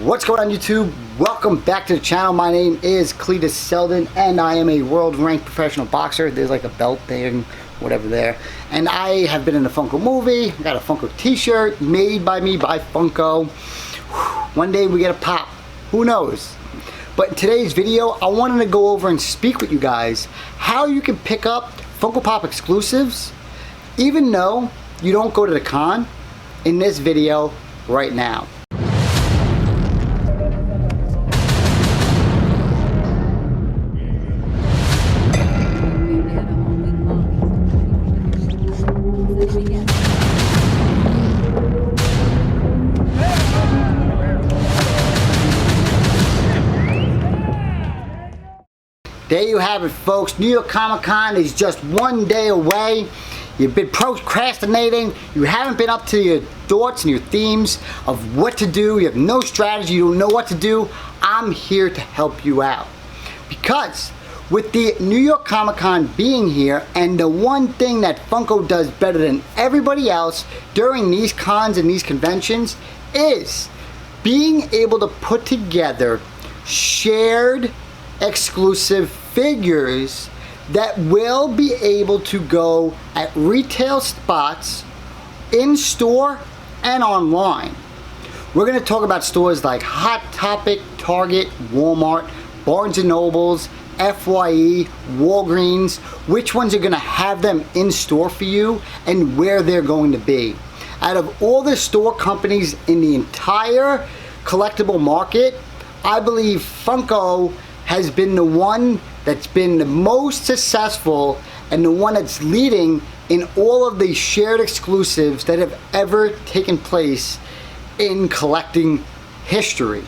What's going on YouTube? Welcome back to the channel. My name is CLETUS Selden and I am a world ranked professional boxer. There's like a belt thing, whatever there. And I have been in a Funko movie. I got a Funko t-shirt made by me by Funko. One day we get a pop. Who knows? But in today's video, I wanted to go over and speak with you guys how you can pick up Funko Pop exclusives even though you don't go to the con in this video right now. There you have it, folks. New York Comic Con is just one day away. You've been procrastinating. You haven't been up to your thoughts and your themes of what to do. You have no strategy. You don't know what to do. I'm here to help you out. Because with the New York Comic Con being here, and the one thing that Funko does better than everybody else during these cons and these conventions is being able to put together shared exclusive figures that will be able to go at retail spots, in store, and online. We're going to talk about stores like Hot Topic, Target, Walmart, Barnes & Nobles, FYE, Walgreens, which ones are going to have them in store for you and where they're going to be. Out of all the store companies in the entire collectible market, I believe Funko has been the one that's been the most successful and the one that's leading in all of the shared exclusives that have ever taken place in collecting history.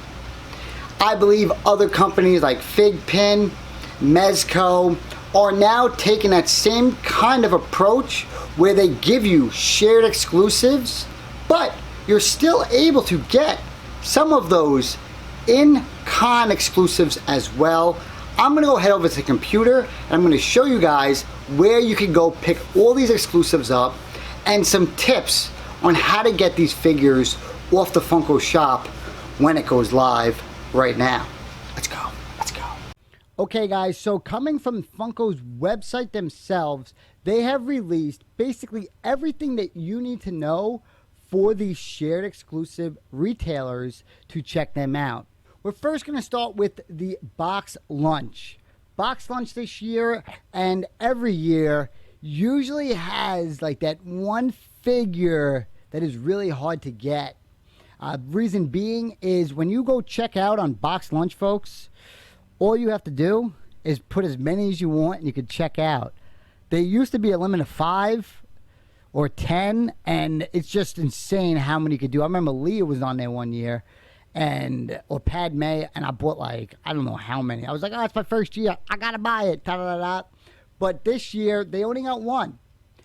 I believe other companies like Figpin, Mezco are now taking that same kind of approach where they give you shared exclusives, but you're still able to get some of those in-con exclusives as well. I'm going to go head over to the computer and I'm going to show you guys where you can go pick all these exclusives up and some tips on how to get these figures off the Funko shop when it goes live right now. Let's go. Let's go. Okay guys, so coming from Funko's website themselves, they have released basically everything that you need to know for these shared exclusive retailers to check them out. We're first going to start with the box lunch. Box lunch this year and every year usually has like that one figure that is really hard to get. Reason being is when you go check out on box lunch, folks, all you have to do is put as many as you want and you can check out. There used to be a limit of 5 or 10 and it's just insane how many you could do. I remember Leah was on there one year. Or Padme, and I bought like, I don't know how many. I was like, oh, it's my first year. I got to buy it. Da-da-da-da. But this year, they only got one.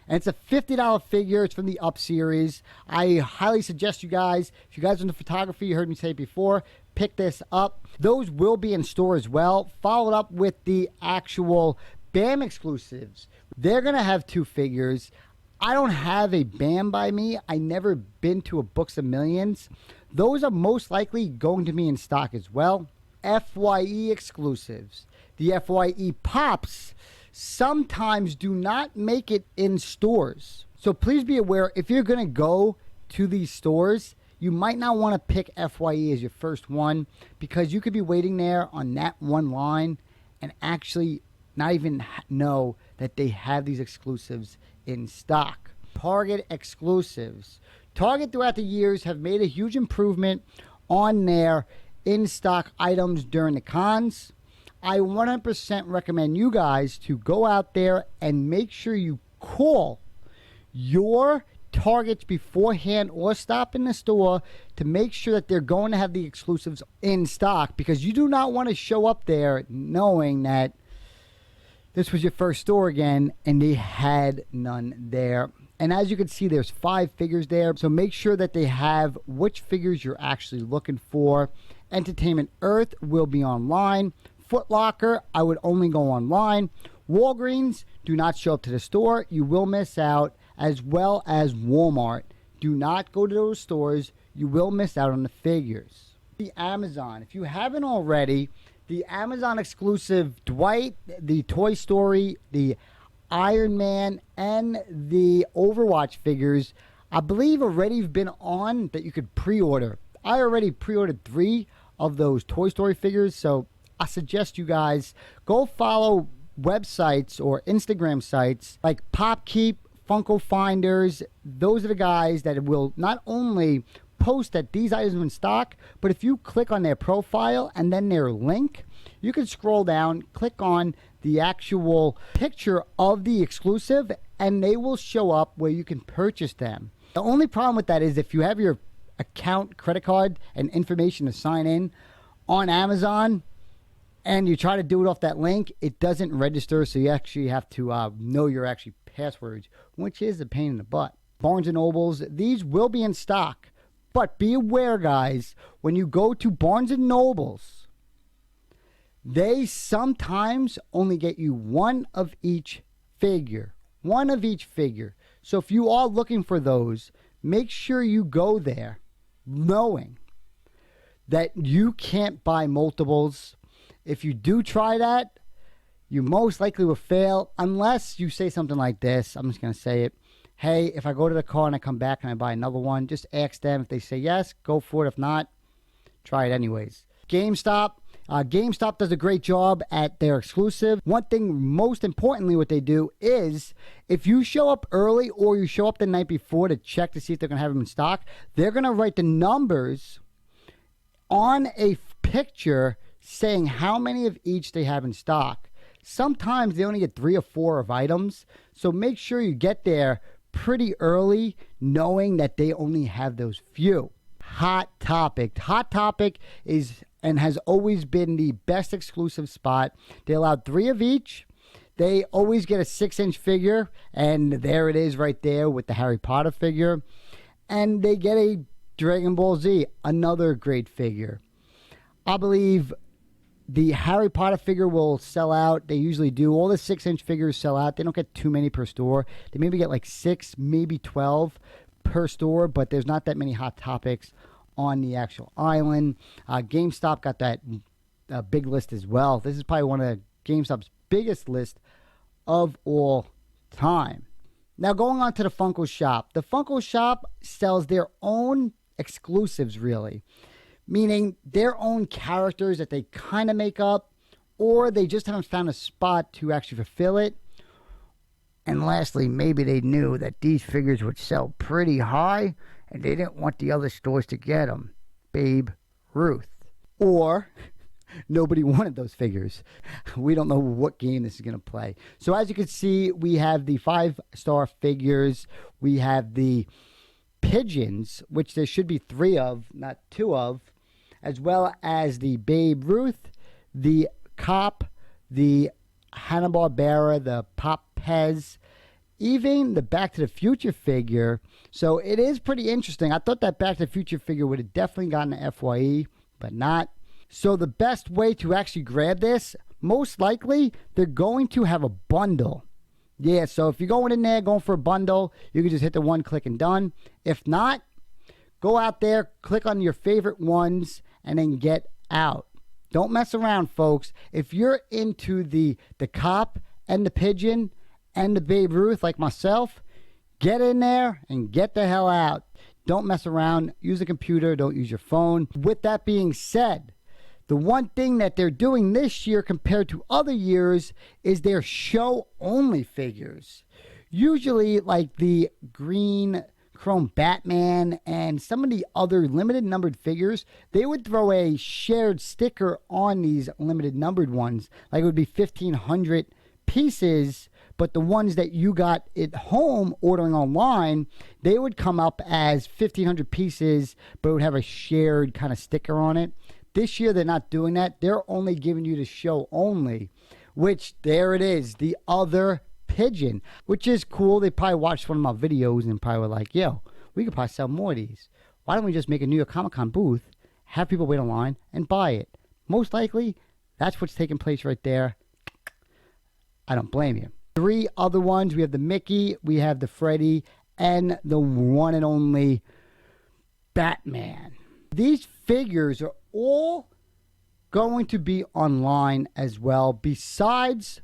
And it's a $50 figure. It's from the Up series. I highly suggest you guys, if you guys are into photography, you heard me say it before, pick this up. Those will be in store as well. Followed up with the actual BAM exclusives. They're going to have 2 figures. I don't have a BAM by me. I never been to a Books of Millions. Those are most likely going to be in stock as well. FYE exclusives. The FYE pops sometimes do not make it in stores. So please be aware, if you're going to go to these stores, you might not want to pick FYE as your first one because you could be waiting there on that one line and actually not even know that they have these exclusives in stock. Target exclusives. Target throughout the years have made a huge improvement on their in-stock items during the cons. I 100% recommend you guys to go out there and make sure you call your Targets beforehand or stop in the store to make sure that they're going to have the exclusives in stock, because you do not want to show up there knowing that this was your first store again and they had none there. And as you can see, there's 5 figures there. So make sure that they have which figures you're actually looking for. Entertainment Earth will be online. Foot Locker, I would only go online. Walgreens, do not show up to the store. You will miss out. As well as Walmart. Do not go to those stores. You will miss out on the figures. The Amazon. If you haven't already, the Amazon exclusive Dwight, the Toy Story, the Iron Man, and the Overwatch figures, I believe already have been on that you could pre-order. I already pre-ordered 3 of those Toy Story figures, so I suggest you guys go follow websites or Instagram sites like PopKeep, Funko Finders. Those are the guys that will not only post that these items are in stock, but if you click on their profile and then their link, you can scroll down, click on the actual picture of the exclusive, and they will show up where you can purchase them. The only problem with that is if you have your account, credit card, and information to sign in on Amazon, and you try to do it off that link, it doesn't register, so you actually have to know your actual passwords, which is a pain in the butt. Barnes & Nobles, these will be in stock. But be aware, guys, when you go to Barnes & Nobles, they sometimes only get you one of each figure. One of each figure. So if you are looking for those, make sure you go there knowing that you can't buy multiples. If you do try that, you most likely will fail unless you say something like this. I'm just going to say it. Hey, if I go to the car and I come back and I buy another one, just ask them. If they say yes, go for it. If not, try it anyways. GameStop. GameStop does a great job at their exclusive. One thing, most importantly, what they do is if you show up early or you show up the night before to check to see if they're going to have them in stock, they're going to write the numbers on a picture saying how many of each they have in stock. Sometimes they only get 3 or 4 of items, so make sure you get there pretty early knowing that they only have those few. Hot Topic. Hot Topic is and has always been the best exclusive spot. They allow 3 of each. They always get a 6-inch figure, and there it is right there with the Harry Potter figure. And they get a Dragon Ball Z, another great figure. I believe the Harry Potter figure will sell out. They usually do. All the 6-inch figures sell out. They don't get too many per store. They maybe get like 6, maybe 12 per store, but there's not that many Hot Topics on the actual island. GameStop got that big list as well. This is probably one of GameStop's biggest list of all time. Now going on to the Funko shop. The Funko shop sells their own exclusives, really. Meaning their own characters that they kind of make up, or they just haven't found a spot to actually fulfill it. And lastly, maybe they knew that these figures would sell pretty high, and they didn't want the other stores to get them. Babe Ruth. Or nobody wanted those figures. We don't know what game this is going to play. So as you can see, we have the 5-star figures. We have the pigeons, which there should be 3 of, not 2 of, as well as the Babe Ruth, the Cop, the Hanna-Barbera, the Pop Pez, even the Back to the Future figure. So it is pretty interesting. I thought that Back to the Future figure would have definitely gotten an FYE, but not. So the best way to actually grab this, most likely, they're going to have a bundle. Yeah, so if you're going in there, going for a bundle, you can just hit the 1 click and done. If not, go out there, click on your favorite ones, and then get out. Don't mess around, folks. If you're into the Cop and the Pigeon and the Babe Ruth like myself, get in there and get the hell out. Don't mess around. Use a computer. Don't use your phone. With that being said, the one thing that they're doing this year compared to other years is their show-only figures. Usually, like the green Chrome Batman and some of the other limited numbered figures, they would throw a shared sticker on these limited numbered ones. Like it would be 1,500 pieces, but the ones that you got at home ordering online, they would come up as 1,500 pieces, but it would have a shared kind of sticker on it. This year, they're not doing that. They're only giving you the show only, which there it is, the other pigeon, which is cool. They probably watched one of my videos and probably were like, yo, we could probably sell more of these. Why don't we just make a New York Comic Con booth, have people wait online, and buy it? Most likely, that's what's taking place right there. I don't blame you. 3 other ones. We have the Mickey, we have the Freddy, and the one and only Batman. These figures are all going to be online as well, besides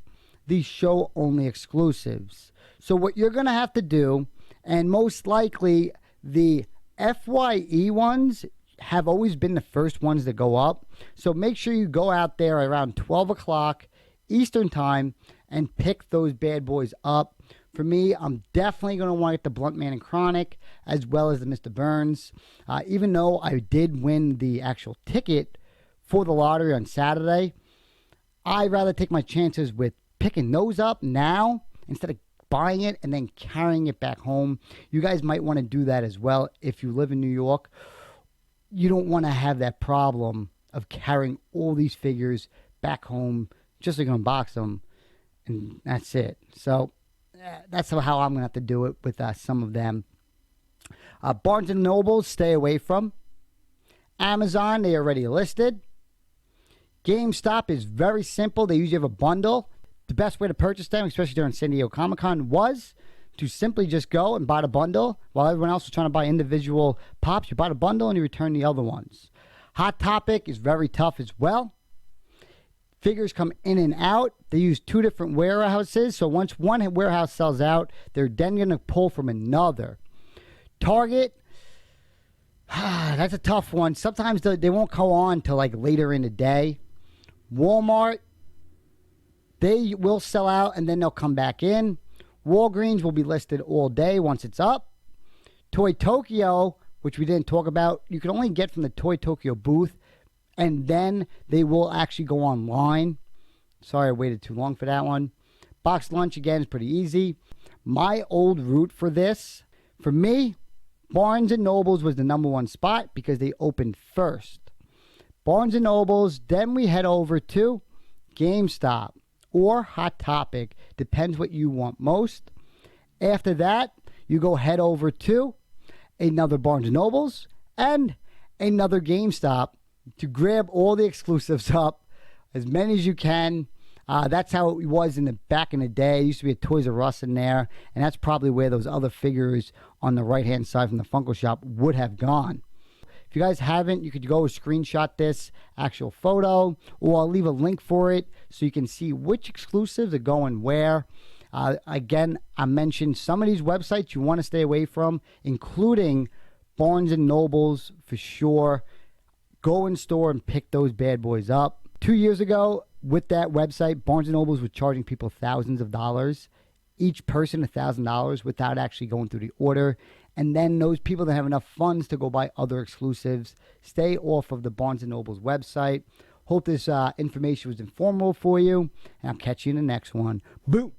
the show only exclusives. So what you're going to have to do, and most likely the FYE ones have always been the first ones to go up. So make sure you go out there around 12 o'clock Eastern time and pick those bad boys up. For me, I'm definitely going to want to get the Blunt Man and Chronic as well as the Mr. Burns. Even though I did win the actual ticket for the lottery on Saturday, I'd rather take my chances with picking those up now instead of buying it and then carrying it back home. You guys might want to do that as well if you live in New York. You don't want to have that problem of carrying all these figures back home just so you can unbox them, and that's it. So that's how I'm going to have to do it with some of them. Barnes & Noble, stay away from. Amazon, they already listed. GameStop is very simple. They usually have a bundle. The best way to purchase them, especially during San Diego Comic-Con, was to simply just go and buy the bundle. While everyone else was trying to buy individual pops, you buy the bundle and you return the other ones. Hot Topic is very tough as well. Figures come in and out. They use two different warehouses. So once one warehouse sells out, they're then going to pull from another. Target, that's a tough one. Sometimes they won't go on till like later in the day. Walmart, they will sell out and then they'll come back in. Walgreens will be listed all day once it's up. Toy Tokyo, which we didn't talk about, you can only get from the Toy Tokyo booth, and then they will actually go online. Sorry I waited too long for that one. Box lunch, again, is pretty easy. My old route for this, for me, Barnes & Nobles was the number one spot because they opened first. Barnes & Nobles, then we head over to GameStop or Hot Topic, depends what you want most. After that, you go head over to another Barnes & Nobles and another GameStop to grab all the exclusives up, as many as you can. That's how it was back in the day. It used to be a Toys R Us in there, and that's probably where those other figures on the right-hand side from the Funko shop would have gone. If you guys haven't, you could go screenshot this actual photo, or I'll leave a link for it so you can see which exclusives are going where. Again, I mentioned some of these websites you want to stay away from, including Barnes & Nobles for sure. Go in store and pick those bad boys up. 2 years ago, with that website, Barnes & Nobles was charging people thousands of dollars, each person $1,000 without actually going through the order. And then those people that have enough funds to go buy other exclusives, stay off of the Barnes & Nobles website. Hope this information was informative for you, and I'll catch you in the next one. Boom!